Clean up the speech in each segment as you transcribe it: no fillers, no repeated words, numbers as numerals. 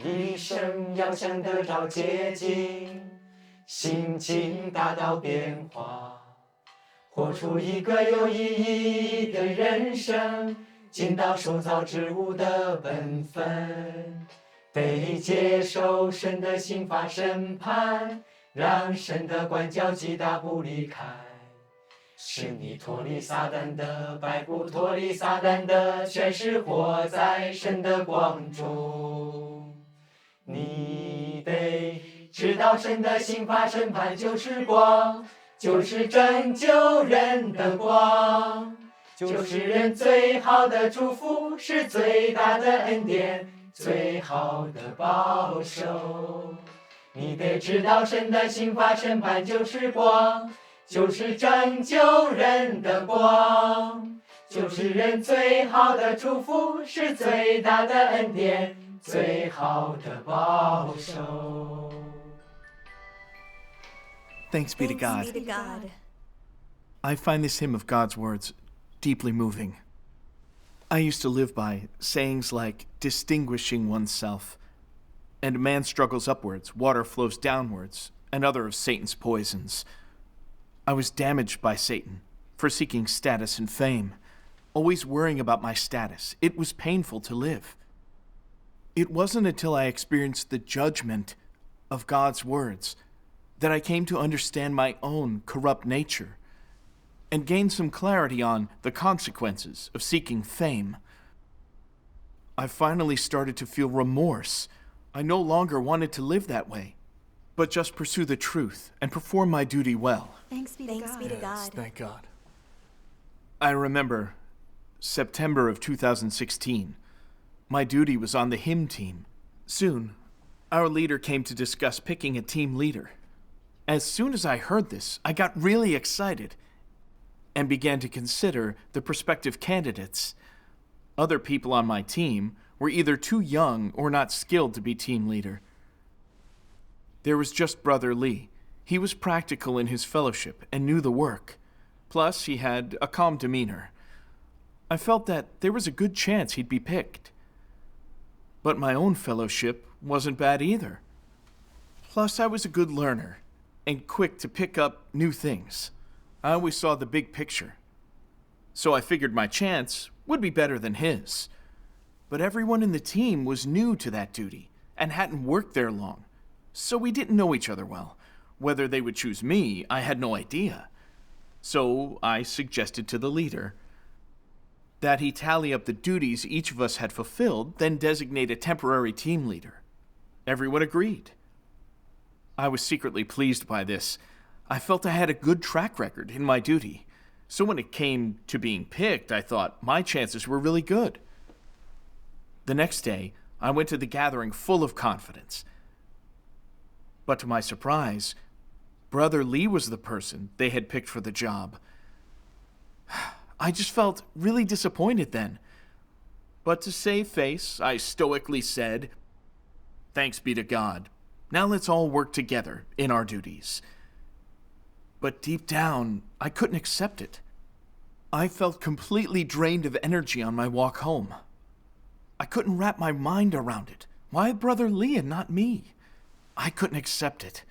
一生要想得着捷径，心情大到变化，活出一个有意义的人生，尽到受造之物的本分，得接受神的刑罚审判，让神的管教击打不离开，使你脱离撒旦的摆布，脱离撒旦的权势，活在神的光中。你得知道神的刑罚审判就是光，就是拯救人的光，就是人最好的祝福，是最大的恩典，最好的保守。你得知道神的刑罚审判就是光，就是拯救人的光，就是人最好的祝福，是最大的恩典，最好的保守。 Thanks be to God. I find this hymn of God's words deeply moving. I used to live by sayings like distinguishing oneself, and man struggles upwards, water flows downwards, and other of Satan's poisons. I was damaged by Satan for seeking status and fame, always worrying about my status. It was painful to live. It wasn't until I experienced the judgment of God's words that I came to understand my own corrupt nature and gained some clarity on the consequences of seeking fame. I finally started to feel remorse. I no longer wanted to live that way, but just pursue the truth and perform my duty well. Thanks be to God. Yes, thank God. I remember September of 2016. My duty was on the hymn team. Soon, our leader came to discuss picking a team leader. As soon as I heard this, I got really excited and began to consider the prospective candidates. Other people on my team were either too young or not skilled to be team leader. There was just Brother Li. He was practical in his fellowship and knew the work. Plus, he had a calm demeanor. I felt that there was a good chance he'd be picked. But my own fellowship wasn't bad either. Plus, I was a good learner and quick to pick up new things. I always saw the big picture. So I figured my chance would be better than his. But everyone in the team was new to that duty and hadn't worked there long, so we didn't know each other well. Whether they would choose me, I had no idea. So I suggested to the leader that he tally up the duties each of us had fulfilled, then designate a temporary team leader. Everyone agreed. I was secretly pleased by this. I felt I had a good track record in my duty. So when it came to being picked, I thought my chances were really good. The next day, I went to the gathering full of confidence. But to my surprise, Brother Li was the person they had picked for the job. I just felt really disappointed then. But to save face, I stoically said, "Thanks be to God. Now let's all work together in our duties." But deep down, I couldn't accept it. I felt completely drained of energy on my walk home. I couldn't wrap my mind around it. Why Brother Li and not me? I couldn't accept it.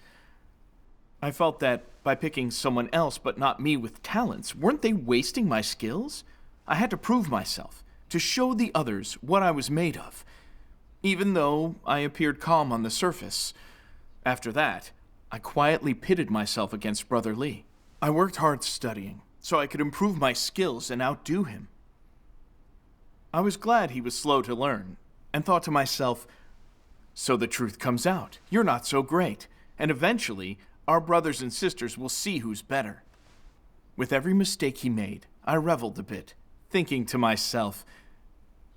I felt that by picking someone else but not me with talents, weren't they wasting my skills? I had to prove myself, to show the others what I was made of, even though I appeared calm on the surface. After that, I quietly pitted myself against Brother Li. I worked hard studying, so I could improve my skills and outdo him. I was glad he was slow to learn, and thought to myself, so the truth comes out. You're not so great, and eventually, our brothers and sisters will see who's better. With every mistake he made, I reveled a bit, thinking to myself,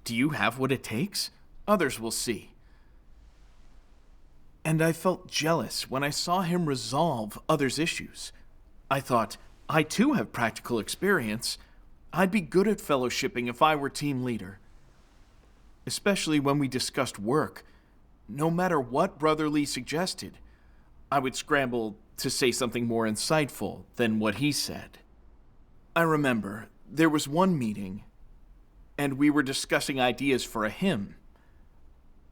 do you have what it takes? Others will see. And I felt jealous when I saw him resolve others' issues. I thought, I too have practical experience. I'd be good at fellowshipping if I were team leader. Especially when we discussed work. No matter what Brother Li suggested, I would scramble to say something more insightful than what he said. I remember there was one meeting, and we were discussing ideas for a hymn.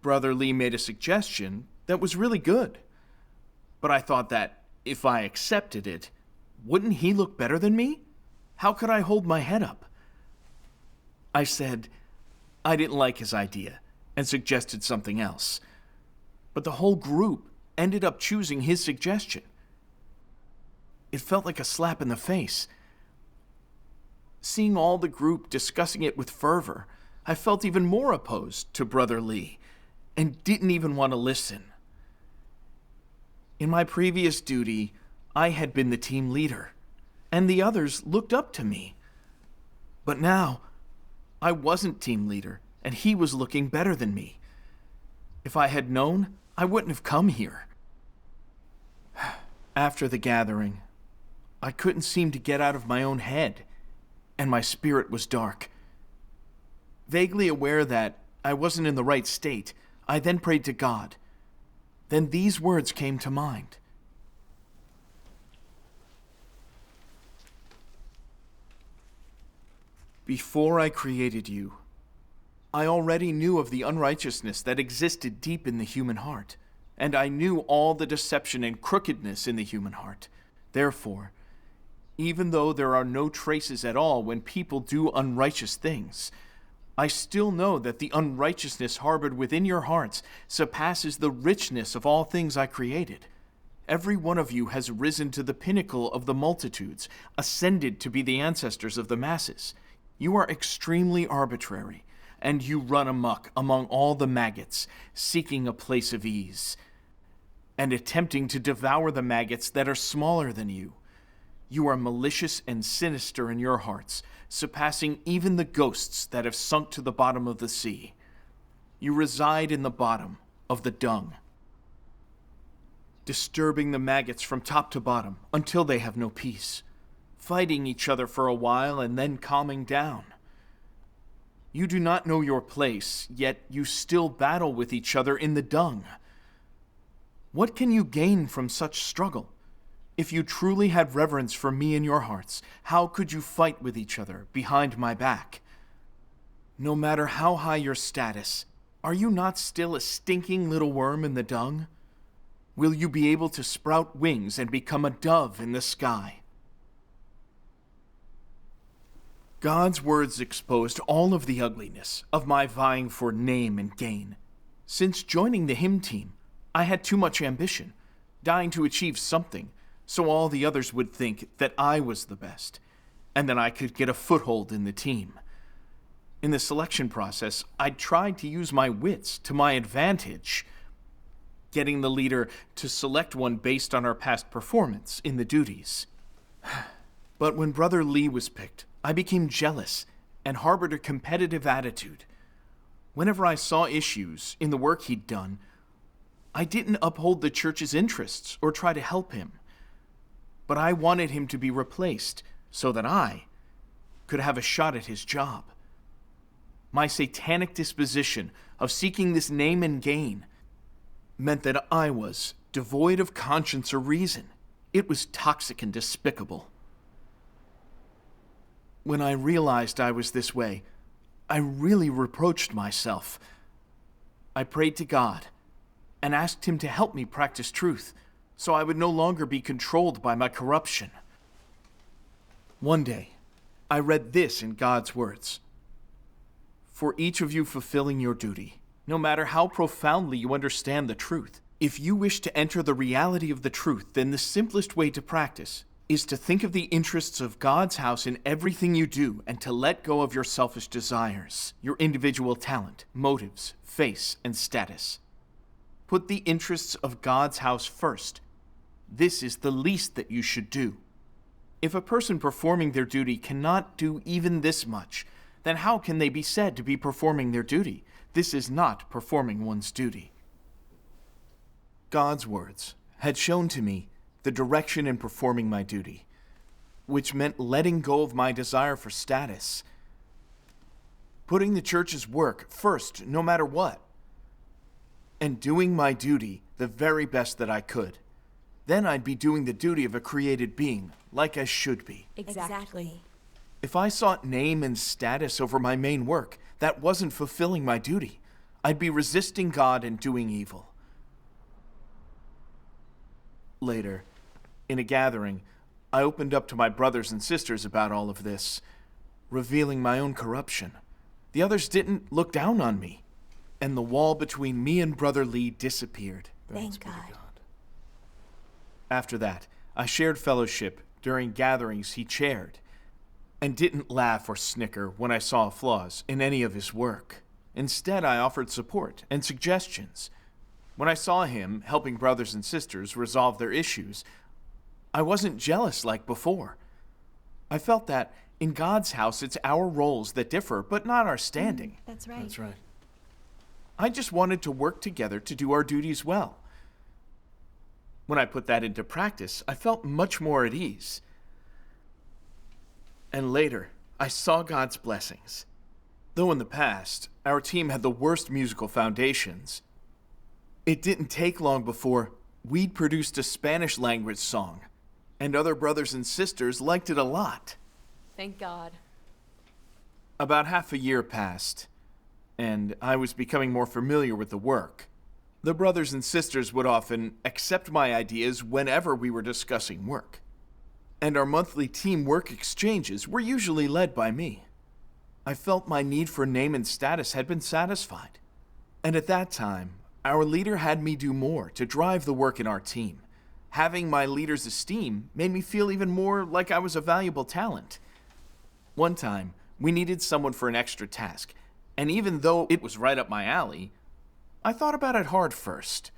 Brother Li made a suggestion that was really good. But I thought that if I accepted it, wouldn't he look better than me? How could I hold my head up? I said I didn't like his idea and suggested something else. But the whole group ended up choosing his suggestion. It felt like a slap in the face. Seeing all the group discussing it with fervor, I felt even more opposed to Brother Li and didn't even want to listen. In my previous duty, I had been the team leader, and the others looked up to me. But now, I wasn't team leader, and he was looking better than me. If I had known, I wouldn't have come here. After the gathering, I couldn't seem to get out of my own head, and my spirit was dark. Vaguely aware that I wasn't in the right state, I then prayed to God. Then these words came to mind. Before I created you, I already knew of the unrighteousness that existed deep in the human heart, and I knew all the deception and crookedness in the human heart. Therefore, even though there are no traces at all when people do unrighteous things, I still know that the unrighteousness harbored within your hearts surpasses the richness of all things I created. Every one of you has risen to the pinnacle of the multitudes, ascended to be the ancestors of the masses. You are extremely arbitrary, and you run amok among all the maggots, seeking a place of ease, and attempting to devour the maggots that are smaller than you. You are malicious and sinister in your hearts, surpassing even the ghosts that have sunk to the bottom of the sea. You reside in the bottom of the dung, disturbing the maggots from top to bottom until they have no peace, fighting each other for a while and then calming down. You do not know your place, yet you still battle with each other in the dung. What can you gain from such struggle? If you truly had reverence for me in your hearts, how could you fight with each other behind my back? No matter how high your status, are you not still a stinking little worm in the dung? Will you be able to sprout wings and become a dove in the sky? God's words exposed all of the ugliness of my vying for name and gain. Since joining the hymn team, I had too much ambition, dying to achieve something, so all the others would think that I was the best, and that I could get a foothold in the team. In the selection process, I tried to use my wits to my advantage, getting the leader to select one based on our past performance in the duties. But when Brother Li was picked, I became jealous and harbored a competitive attitude. Whenever I saw issues in the work he'd done, I didn't uphold the church's interests or try to help him. But I wanted him to be replaced so that I could have a shot at his job. My satanic disposition of seeking this name and gain meant that I was devoid of conscience or reason. It was toxic and despicable. When I realized I was this way, I really reproached myself. I prayed to God and asked him to help me practice truth, so I would no longer be controlled by my corruption. One day, I read this in God's words. For each of you fulfilling your duty, no matter how profoundly you understand the truth, if you wish to enter the reality of the truth, then the simplest way to practice is to think of the interests of God's house in everything you do and to let go of your selfish desires, your individual talent, motives, face, and status. Put the interests of God's house first. This is the least that you should do. If a person performing their duty cannot do even this much, then how can they be said to be performing their duty? This is not performing one's duty. God's words had shown to me the direction in performing my duty, which meant letting go of my desire for status, putting the church's work first no matter what, and doing my duty the very best that I could. Then I'd be doing the duty of a created being, like I should be. Exactly. If I sought name and status over my main work, that wasn't fulfilling my duty. I'd be resisting God and doing evil. Later, in a gathering, I opened up to my brothers and sisters about all of this, revealing my own corruption. The others didn't look down on me, and the wall between me and Brother Li disappeared. Thank God. After that, I shared fellowship during gatherings he chaired, and didn't laugh or snicker when I saw flaws in any of his work. Instead, I offered support and suggestions. When I saw him helping brothers and sisters resolve their issues, I wasn't jealous like before. I felt that in God's house, it's our roles that differ, but not our standing. That's right. That's right. I just wanted to work together to do our duties well. When I put that into practice, I felt much more at ease. And later, I saw God's blessings. Though in the past, our team had the worst musical foundations, it didn't take long before we'd produced a Spanish language song, and other brothers and sisters liked it a lot. Thank God. About half a year passed, and I was becoming more familiar with the work. The brothers and sisters would often accept my ideas whenever we were discussing work, and our monthly team work exchanges were usually led by me. I felt my need for name and status had been satisfied, and at that time, our leader had me do more to drive the work in our team. Having my leader's esteem made me feel even more like I was a valuable talent. One time, we needed someone for an extra task, and even though it was right up my alley, I thought about it hard first.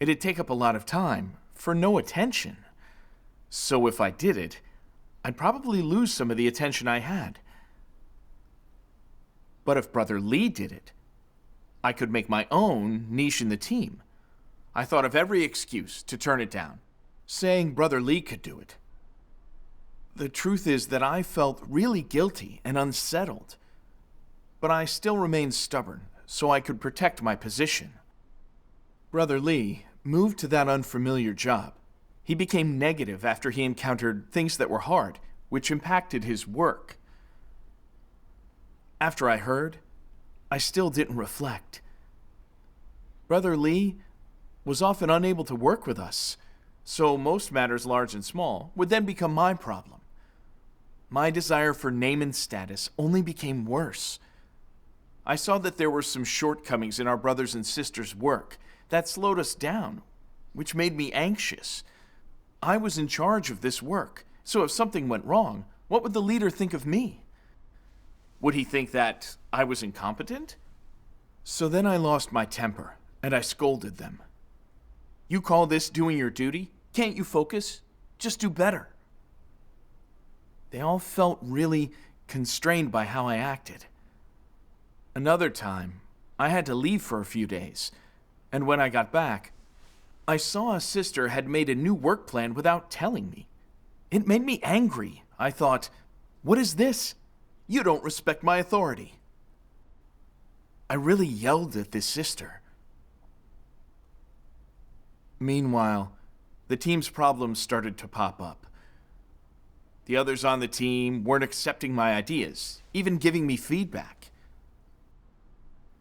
It'd take up a lot of time for no attention. So if I did it, I'd probably lose some of the attention I had. But if Brother Li did it, I could make my own niche in the team. I thought of every excuse to turn it down, saying Brother Li could do it. The truth is that I felt really guilty and unsettled, but I still remained stubborn so I could protect my position. Brother Li moved to that unfamiliar job. He became negative after he encountered things that were hard, which impacted his work. After I heard, I still didn't reflect. Brother Li was often unable to work with us, so most matters large and small would then become my problem. My desire for name and status only became worse. I saw that there were some shortcomings in our brothers and sisters' work that slowed us down, which made me anxious. I was in charge of this work, so if something went wrong, what would the leader think of me? Would he think that I was incompetent? So then I lost my temper, and I scolded them. You call this doing your duty? Can't you focus? Just do better. They all felt really constrained by how I acted. Another time, I had to leave for a few days, and when I got back, I saw a sister had made a new work plan without telling me. It made me angry. I thought, what is this? You don't respect my authority. I really yelled at this sister. Meanwhile, the team's problems started to pop up. The others on the team weren't accepting my ideas, even giving me feedback.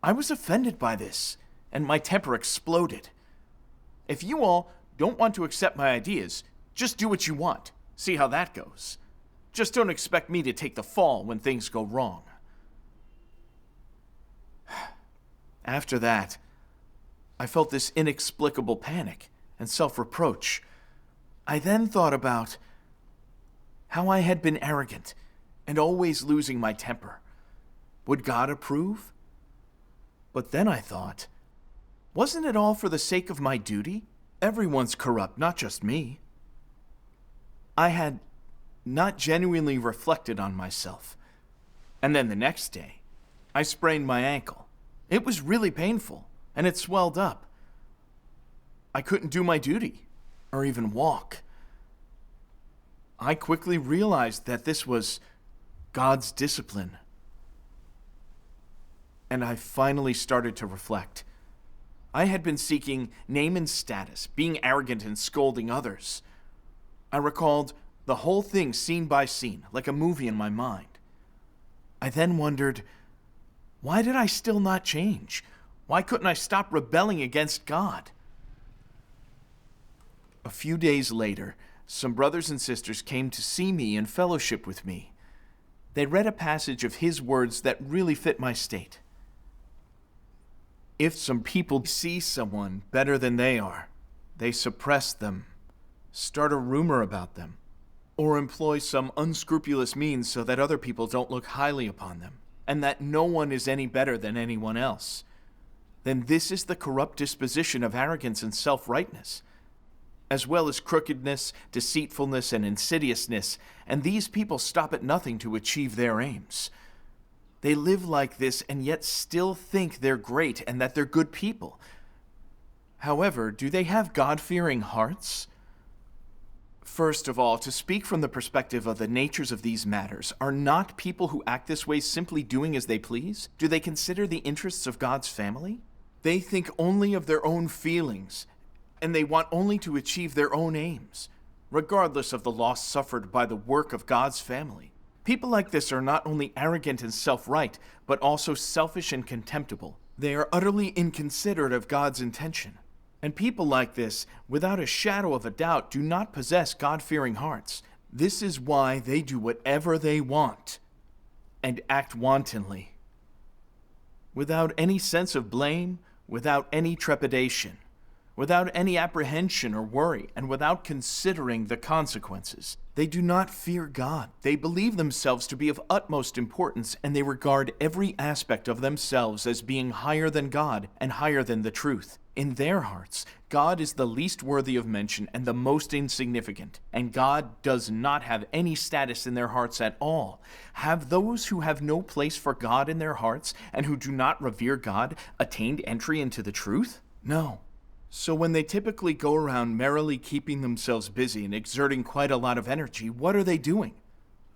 I was offended by this, and my temper exploded. If you all don't want to accept my ideas, just do what you want. See how that goes. Just don't expect me to take the fall when things go wrong. After that, I felt this inexplicable panic and self-reproach. I then thought about how I had been arrogant and always losing my temper. Would God approve? But then I thought, wasn't it all for the sake of my duty? Everyone's corrupt, not just me. I had not genuinely reflected on myself. And then the next day, I sprained my ankle. It was really painful, and it swelled up. I couldn't do my duty, or even walk. I quickly realized that this was God's discipline. And I finally started to reflect. I had been seeking name and status, being arrogant and scolding others. I recalled the whole thing scene by scene, like a movie in my mind. I then wondered, why did I still not change? Why couldn't I stop rebelling against God? A few days later, some brothers and sisters came to see me and fellowship with me. They read a passage of His words that really fit my state. If some people see someone better than they are, they suppress them, start a rumor about them, or employ some unscrupulous means so that other people don't look highly upon them, and that no one is any better than anyone else, then this is the corrupt disposition of arrogance and self-rightness, as well as crookedness, deceitfulness, and insidiousness, and these people stop at nothing to achieve their aims. They live like this and yet still think they're great and that they're good people. However, do they have God-fearing hearts? First of all, to speak from the perspective of the natures of these matters, are not people who act this way simply doing as they please? Do they consider the interests of God's family? They think only of their own feelings, and they want only to achieve their own aims, regardless of the loss suffered by the work of God's family. People like this are not only arrogant and self-right, but also selfish and contemptible. They are utterly inconsiderate of God's intention. And people like this, without a shadow of a doubt, do not possess God-fearing hearts. This is why they do whatever they want and act wantonly, without any sense of blame, without any trepidation, without any apprehension or worry, and without considering the consequences. They do not fear God. They believe themselves to be of utmost importance, and they regard every aspect of themselves as being higher than God and higher than the truth. In their hearts, God is the least worthy of mention and the most insignificant, and God does not have any status in their hearts at all. Have those who have no place for God in their hearts and who do not revere God attained entry into the truth? No. So when they typically go around merrily keeping themselves busy and exerting quite a lot of energy, what are they doing?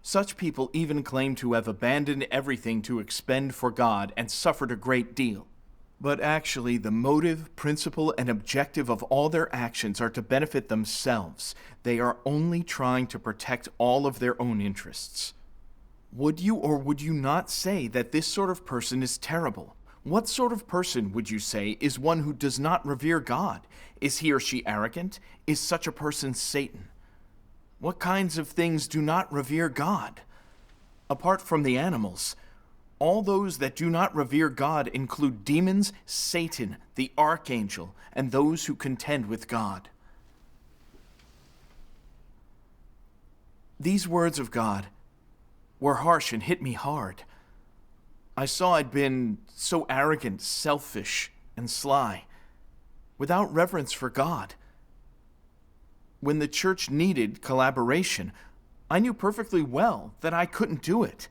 Such people even claim to have abandoned everything to expend for God and suffered a great deal. But actually, the motive, principle, and objective of all their actions are to benefit themselves. They are only trying to protect all of their own interests. Would you or would you not say that this sort of person is terrible? What sort of person, would you say, is one who does not revere God? Is he or she arrogant? Is such a person Satan? What kinds of things do not revere God? Apart from the animals, all those that do not revere God include demons, Satan, the archangel, and those who contend with God. These words of God were harsh and hit me hard. I saw I'd been so arrogant, selfish, and sly, without reverence for God. When the church needed collaboration, I knew perfectly well that I couldn't do it.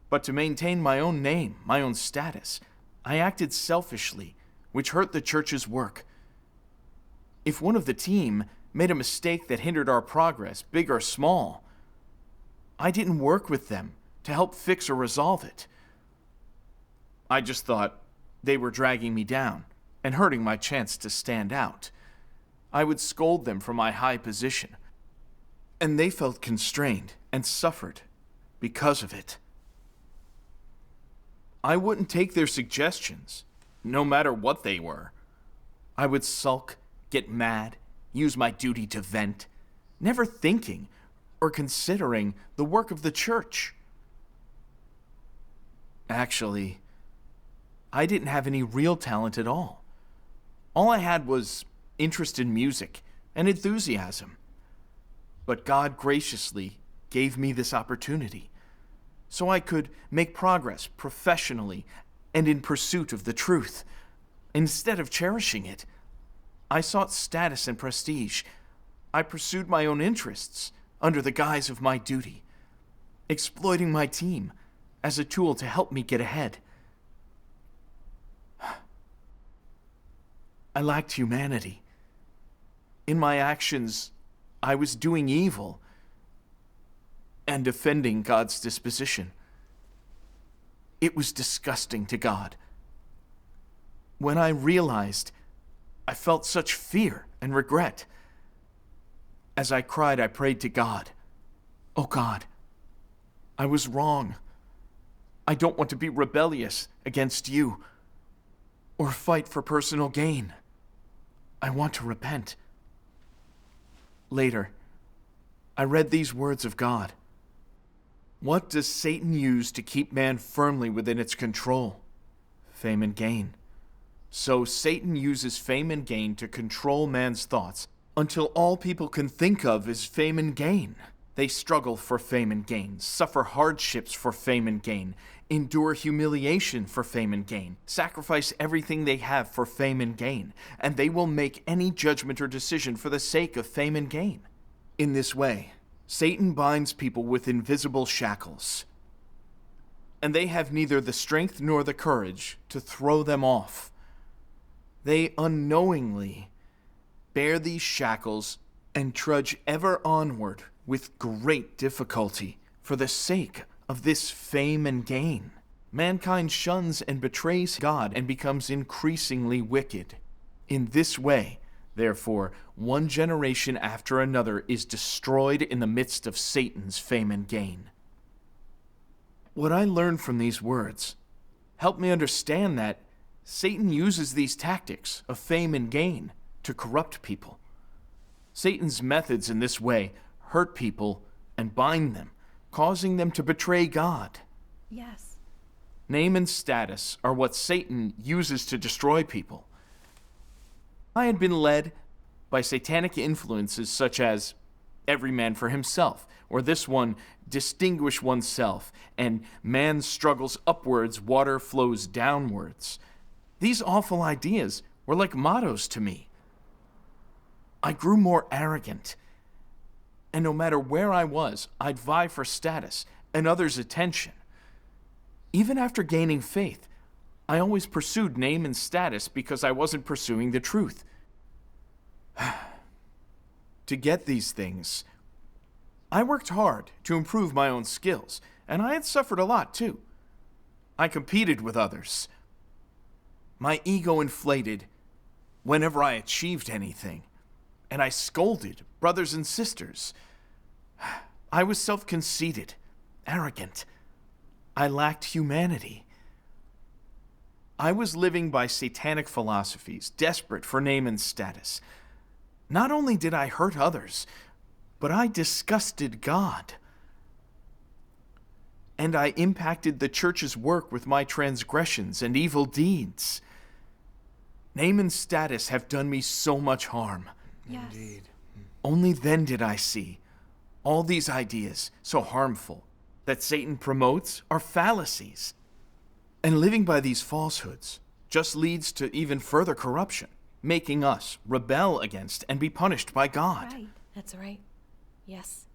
But to maintain my own name, my own status, I acted selfishly, which hurt the church's work. If one of the team made a mistake that hindered our progress, big or small, I didn't work with them to help fix or resolve it. I just thought they were dragging me down and hurting my chance to stand out. I would scold them for my high position, and they felt constrained and suffered because of it. I wouldn't take their suggestions, no matter what they were. I would sulk, get mad, use my duty to vent, never thinking or considering the work of the church. Actually, I didn't have any real talent at all. All I had was interest in music and enthusiasm. But God graciously gave me this opportunity so I could make progress professionally and in pursuit of the truth. Instead of cherishing it, I sought status and prestige. I pursued my own interests under the guise of my duty, exploiting my team as a tool to help me get ahead. I lacked humanity. In my actions, I was doing evil and offending God's disposition. It was disgusting to God. When I realized, I felt such fear and regret. As I cried, I prayed to God, "Oh God, I was wrong. I don't want to be rebellious against you. or fight for personal gain. I want to repent. Later, I read these words of God. What does Satan use to keep man firmly within its control? Fame and gain. So Satan uses fame and gain to control man's thoughts until all people can think of is fame and gain. They struggle for fame and gain, suffer hardships for fame and gain, endure humiliation for fame and gain, sacrifice everything they have for fame and gain, and they will make any judgment or decision for the sake of fame and gain. In this way, Satan binds people with invisible shackles, and they have neither the strength nor the courage to throw them off. They unknowingly bear these shackles and trudge ever onward with great difficulty for the sake of this fame and gain. Mankind shuns and betrays God and becomes increasingly wicked. In this way, therefore, one generation after another is destroyed in the midst of Satan's fame and gain. What I learned from these words helped me understand that Satan uses these tactics of fame and gain to corrupt people. Satan's methods in this way hurt people and bind them, causing them to betray God. Yes. Name and status are what Satan uses to destroy people. I had been led by satanic influences such as every man for himself, or this one, distinguish oneself, and man struggles upwards, water flows downwards. These awful ideas were like mottos to me. I grew more arrogant, and no matter where I was, I'd vie for status and others' attention. Even after gaining faith, I always pursued name and status because I wasn't pursuing the truth. To get these things, I worked hard to improve my own skills, and I had suffered a lot too. I competed with others. My ego inflated whenever I achieved anything, and I scolded brothers and sisters. I was self-conceited, arrogant. I lacked humanity. I was living by satanic philosophies, desperate for name and status. Not only did I hurt others, but I disgusted God. And I impacted the church's work with my transgressions and evil deeds. Name and status have done me so much harm. Yes. Indeed. Only then did I see all these ideas, so harmful, that Satan promotes are fallacies. And living by these falsehoods just leads to even further corruption, making us rebel against and be punished by God. Right. That's right. Yes.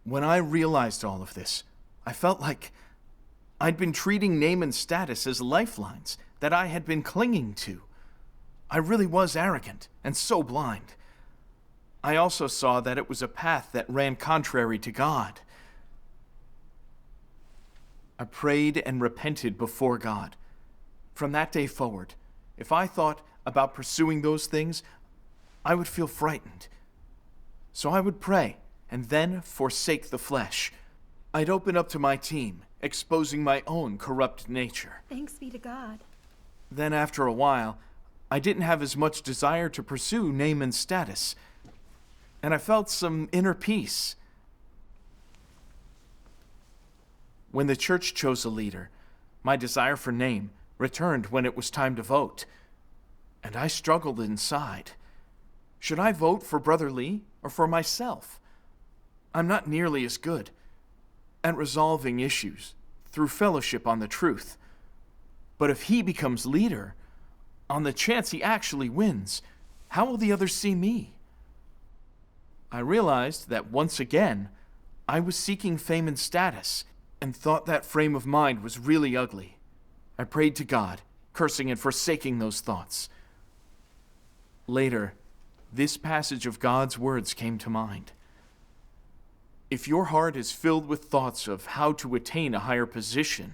When I realized all of this, I felt like I'd been treating name and status as lifelines that I had been clinging to. I really was arrogant and so blind. I also saw that it was a path that ran contrary to God. I prayed and repented before God. From that day forward, if I thought about pursuing those things, I would feel frightened. So I would pray and then forsake the flesh. I'd open up to my team, exposing my own corrupt nature. Thanks be to God. Then after a while, I didn't have as much desire to pursue name and status, and I felt some inner peace. When the church chose a leader, my desire for name returned when it was time to vote, and I struggled inside. Should I vote for Brother Li or for myself? I'm not nearly as good at resolving issues through fellowship on the truth. But if he becomes leader, on the chance he actually wins, how will the others see me? I realized that once again, I was seeking fame and status, and thought that frame of mind was really ugly. I prayed to God, cursing and forsaking those thoughts. Later, this passage of God's words came to mind. If your heart is filled with thoughts of how to attain a higher position,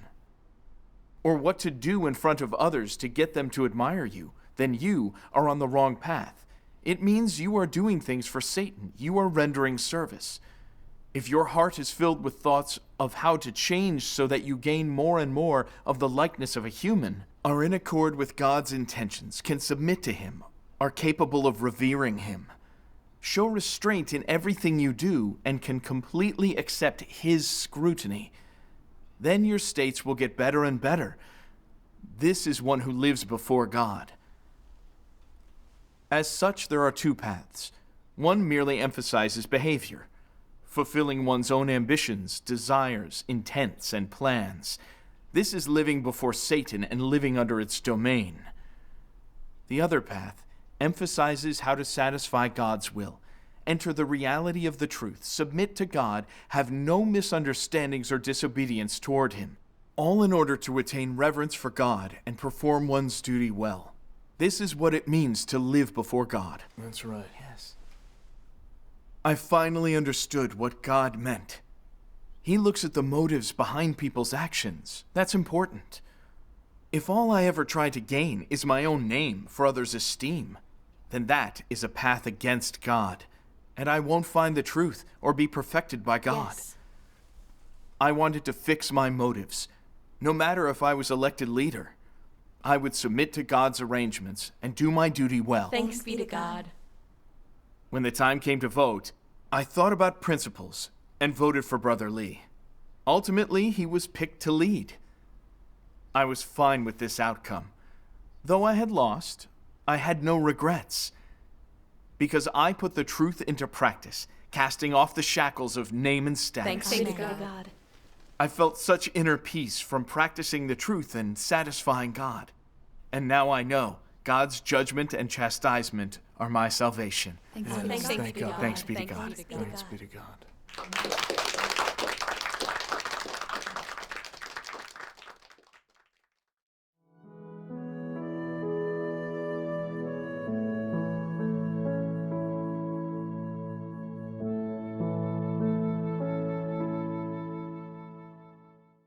or what to do in front of others to get them to admire you, then you are on the wrong path. It means you are doing things for Satan. You are rendering service. If your heart is filled with thoughts of how to change so that you gain more and more of the likeness of a human, are in accord with God's intentions, can submit to Him, are capable of revering Him, show restraint in everything you do, and can completely accept His scrutiny, then your states will get better and better. This is one who lives before God. As such, there are two paths. One merely emphasizes behavior, fulfilling one's own ambitions, desires, intents, and plans. This is living before Satan and living under its domain. The other path emphasizes how to satisfy God's will, enter the reality of the truth, submit to God, have no misunderstandings or disobedience toward Him, all in order to attain reverence for God and perform one's duty well. This is what it means to live before God. That's right. Yes. I finally understood what God meant. He looks at the motives behind people's actions. That's important. If all I ever try to gain is my own name for others' esteem, then that is a path against God, and I won't find the truth or be perfected by God. Yes. I wanted to fix my motives. No matter if I was elected leader, I would submit to God's arrangements and do my duty well. Thanks be to God. When the time came to vote, I thought about principles and voted for Brother Li. Ultimately, he was picked to lead. I was fine with this outcome. Though I had lost, I had no regrets, because I put the truth into practice, casting off the shackles of name and status. Thanks be to God. I felt such inner peace from practicing the truth and satisfying God. And now I know God's judgment and chastisement are my salvation. Thanks Yes, be to thank God. God. Thanks be to God. Thanks be to God.